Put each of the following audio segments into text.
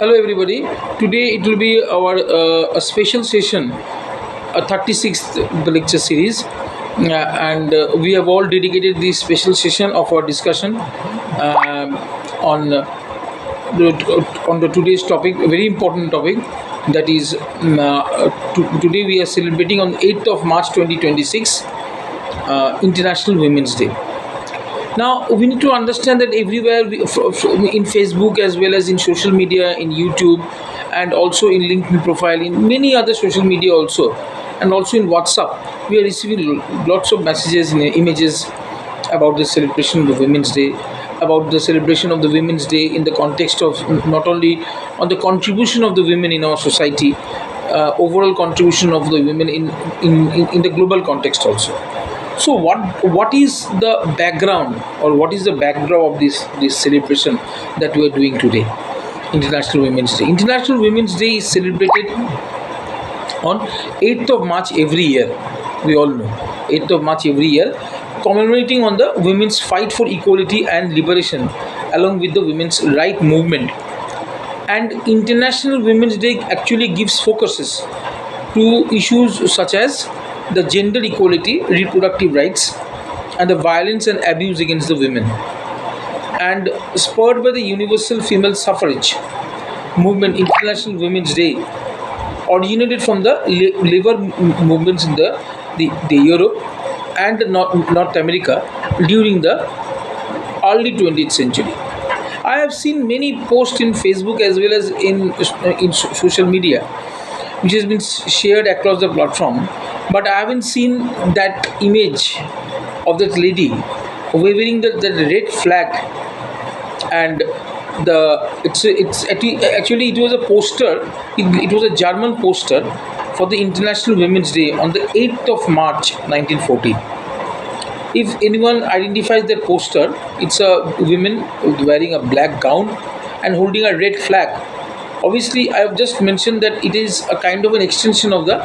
Hello everybody. Today it will be our a special session, a 36th lecture series, and we have all dedicated this special session of our discussion on the today's topic, a very important topic. That is, today we are celebrating on 8th of March 2026, International Women's Day. Now we need to understand that everywhere in Facebook as well as in social media, in YouTube, and also in LinkedIn profile, in many other social media also, and also in WhatsApp, we are receiving lots of messages and images about the celebration of the Women's Day, about the celebration of the Women's Day in the context of not only on the contribution of the women in our society, overall contribution of the women in the global context also. So what is the background, or what is the backdrop of this celebration that we are doing today, International Women's Day? International Women's Day is celebrated on 8th of March every year. We all know 8th of March every year, commemorating on the women's fight for equality and liberation, along with the women's right movement. And International Women's Day actually gives focuses to issues such as the gender equality, reproductive rights, and the violence and abuse against the women. And spurred by the universal female suffrage movement, International Women's Day originated from the labor movements in the Europe and North America during the early 20th century. I have seen many posts in Facebook as well as in social media, which has been shared across the platform, but I haven't seen that image of that lady waving the red flag. And actually it was a poster. It was a German poster for the International Women's Day on the 8th of March 1914. If anyone identifies that poster, it's a woman wearing a black gown and holding a red flag. Obviously, I have just mentioned that it is a kind of an extension of the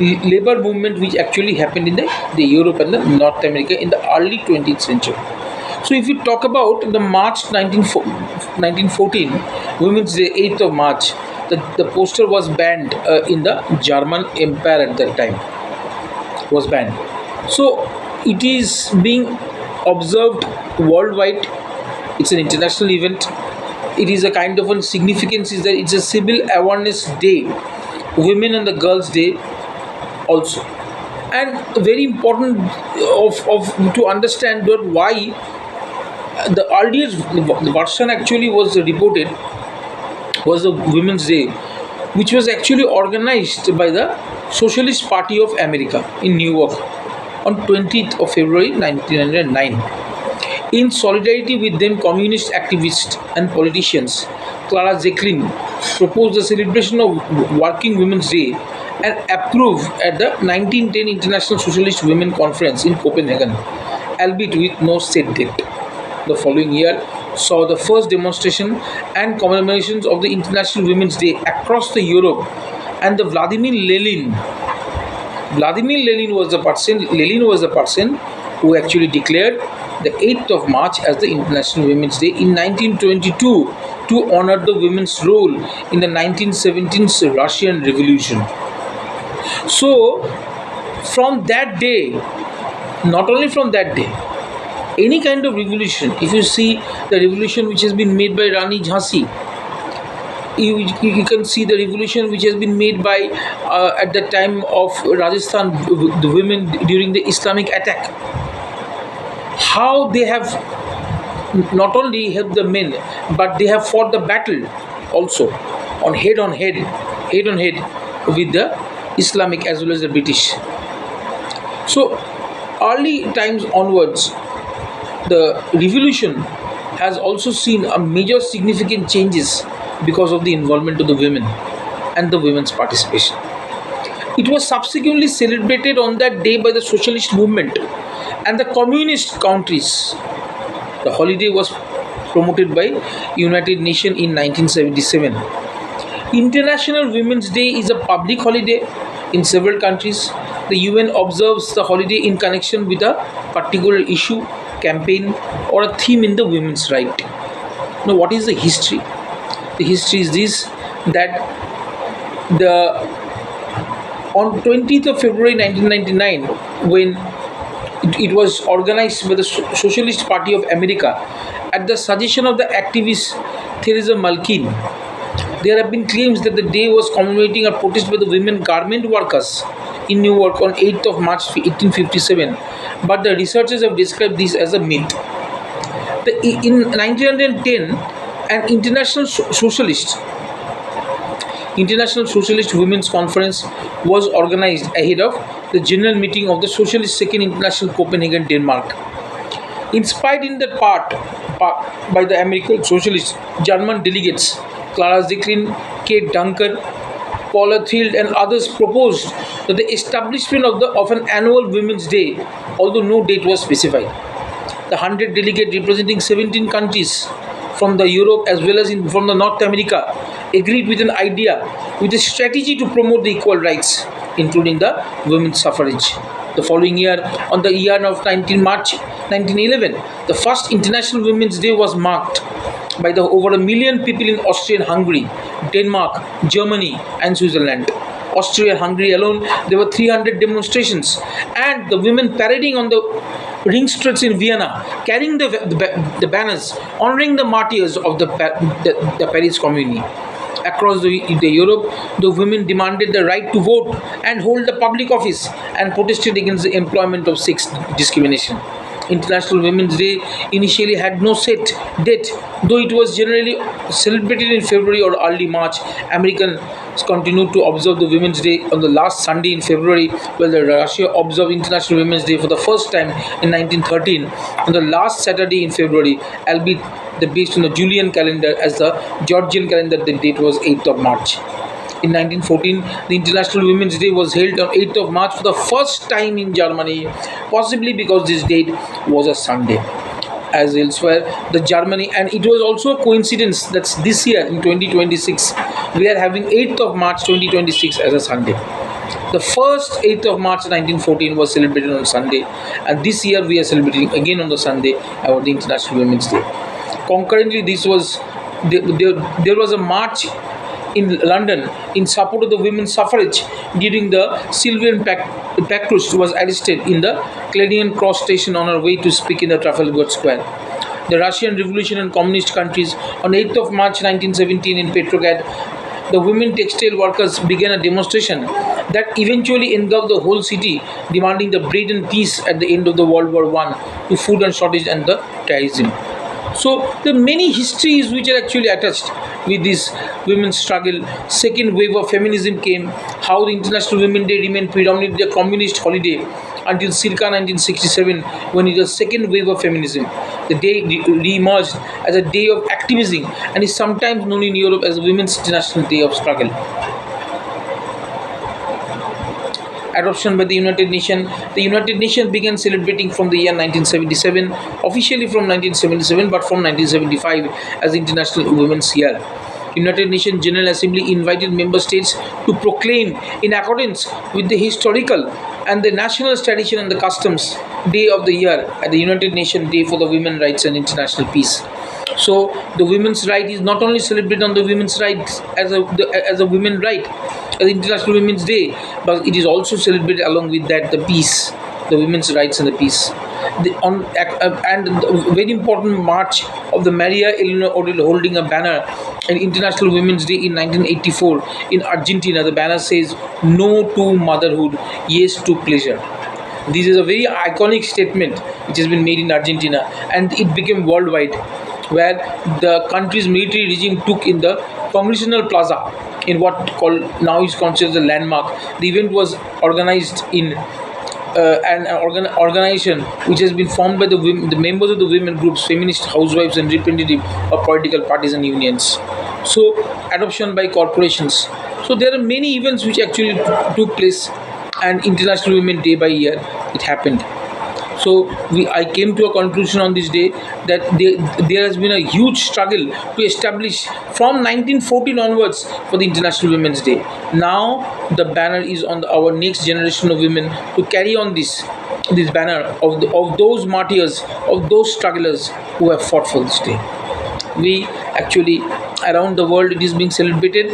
labor movement which actually happened in the Europe and the North America in the early 20th century. So if you talk about the March 1914 Women's Day, 8th of March, the poster was banned in the German Empire at that time. Was banned. So it is being observed worldwide. It's an international event. It is a kind of a significance is that it's a civil awareness day, women and the girls day also. And very important of to understand that why the earlier version actually was reported was the Women's Day, which was actually organized by the Socialist Party of America in New York on 20th of February 1909. In solidarity with them, communist activists and politicians, Clara Zetkin proposed the celebration of Working Women's Day and approved at the 1910 International Socialist Women Conference in Copenhagen, albeit with no set date. The following year saw the first demonstration and commemorations of the International Women's Day across the Europe, and the Vladimir Lenin was the person who actually declared the 8th of March as the International Women's Day in 1922 to honor the women's role in the 1917's Russian Revolution. So, from that day, not only from that day, any kind of revolution, if you see the revolution which has been made by Rani Jhansi, you can see the revolution which has been made by at the time of Rajasthan, the women during the Islamic attack, how they have not only helped the men, but they have fought the battle also on head with the Islamic as well as the British. So early times onwards, the revolution has also seen a major significant changes because of the involvement of the women and the women's participation. It was subsequently celebrated on that day by the socialist movement and the communist countries. The holiday was promoted by United Nations in 1977. International Women's Day is a public holiday in several countries. The UN observes the holiday in connection with a particular issue, campaign, or a theme in the women's right. Now, what is the history? The history is this, that the on 20th of February 1999, when it was organized by the Socialist Party of America at the suggestion of the activist Theresa Malkin. There have been claims that the day was commemorating a protest by the women garment workers in New York on 8th of March 1857, but the researchers have described this as a myth. In 1910, an International Socialist Women's Conference was organized ahead of the general meeting of the Socialist Second International, Copenhagen, Denmark. Inspired in that part by the American Socialist, German delegates Clara Zetkin, Kate Dunker, Paula Thiel, and others proposed that the establishment of an annual Women's Day, although no date was specified. The 100 delegates representing 17 countries from the Europe as well as from the North America agreed with an idea, with a strategy to promote the equal rights, including the women's suffrage. The following year, on the year of 19 March 1911, the first International Women's Day was marked by the over 1 million people in Austria and Hungary, Denmark, Germany, and Switzerland. Austria and Hungary alone, there were 300 demonstrations, and the women parading on the ring streets in Vienna, carrying the banners honoring the martyrs of the Paris Commune. Across the Europe, the women demanded the right to vote and hold the public office and protested against the employment of sex discrimination. International Women's Day initially had no set date, though it was generally celebrated in February or early March. Americans continued to observe the Women's Day on the last Sunday in February, while Russia observed International Women's Day for the first time in 1913 on the last Saturday in February, albeit based on the Julian calendar. As the Georgian calendar, the date was 8th of March. In 1914, the International Women's Day was held on 8th of March for the first time in Germany, possibly because this date was a Sunday. As elsewhere, the Germany, and it was also a coincidence that this year in 2026, we are having 8th of March 2026 as a Sunday. The first 8th of March 1914 was celebrated on Sunday, and this year we are celebrating again on the Sunday about the International Women's Day. Concurrently, there was a march in London in support of the women's suffrage during the Sylvian Packrust was arrested in the Clarion Cross station on her way to speak in the Trafalgar Square. The Russian Revolution and communist countries on 8th of March 1917 in Petrograd, the women textile workers began a demonstration that eventually engulfed the whole city, demanding the bread and peace at the end of the World War I to food and shortage and the terrorism. So there are many histories which are actually attached with this women's struggle. Second wave of feminism came, how the International Women's Day remained predominantly a communist holiday until circa 1967, when it was second wave of feminism. The day re-emerged as a day of activism and is sometimes known in Europe as the Women's International Day of Struggle. Adoption by the United Nations. The United Nations began celebrating from the year 1977, officially from 1977, but from 1975 as the International Women's Year. United Nations General Assembly invited member states to proclaim, in accordance with the historical and the national tradition and the customs, day of the year at the United Nations Day for the Women's Rights and International Peace. So the women's right is not only celebrated on the women's rights as a women's right, as International Women's Day, but it is also celebrated along with that the peace, the women's rights and the peace. And the very important march of the Maria Elena Odile holding a banner on International Women's Day in 1984 in Argentina. The banner says, "No to motherhood, yes to pleasure." This is a very iconic statement which has been made in Argentina, and it became worldwide, where the country's military regime took in the Congressional Plaza in what now is considered a landmark. The event was organized in an organization which has been formed by the members of the women groups, feminist housewives, and representatives of political parties and unions. So, adoption by corporations. So, there are many events which actually took place, and International Women's Day by year it happened. So I came to a conclusion on this day that there has been a huge struggle to establish from 1914 onwards for the International Women's Day. Now the banner is on our next generation of women to carry on this banner of those martyrs, of those strugglers who have fought for this day. We actually around the world it is being celebrated,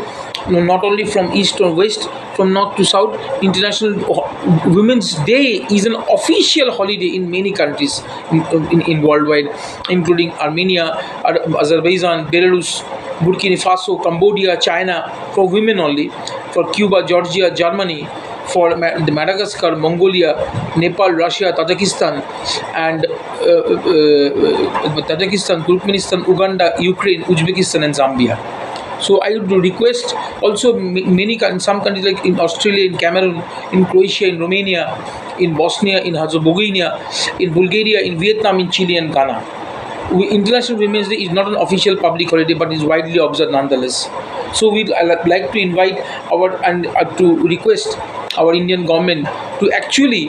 not only from east or west, from north to south. International Women's Day is an official holiday in many countries in worldwide, including Armenia, Azerbaijan, Belarus, Burkina Faso, Cambodia, China, for women only, for Cuba, Georgia, Germany, for Madagascar, Mongolia, Nepal, Russia, Tajikistan, and Tajikistan, Turkmenistan, Uganda, Ukraine, Uzbekistan, and Zambia. So I would request also many in some countries like in Australia, in Cameroon, in Croatia, in Romania, in Bosnia, in Herzegovina, in Bulgaria, in Vietnam, in Chile, and Ghana. International Women's Day is not an official public holiday, but is widely observed nonetheless. So we'd like to invite our and to request our Indian government to actually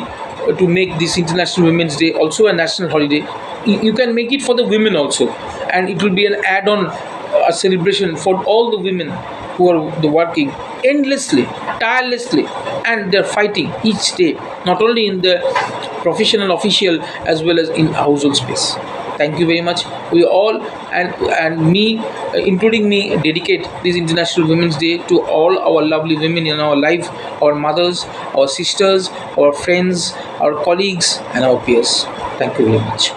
to make this International Women's Day also a national holiday. You can make it for the women also, and it will be an add-on, a celebration for all the women who are working endlessly, tirelessly, and they're fighting each day, not only in the professional, official, as well as in household space. Thank you very much. We all and me, including me, dedicate this International Women's Day to all our lovely women in our life, our mothers, our sisters, our friends, our colleagues, and our peers. Thank you very much.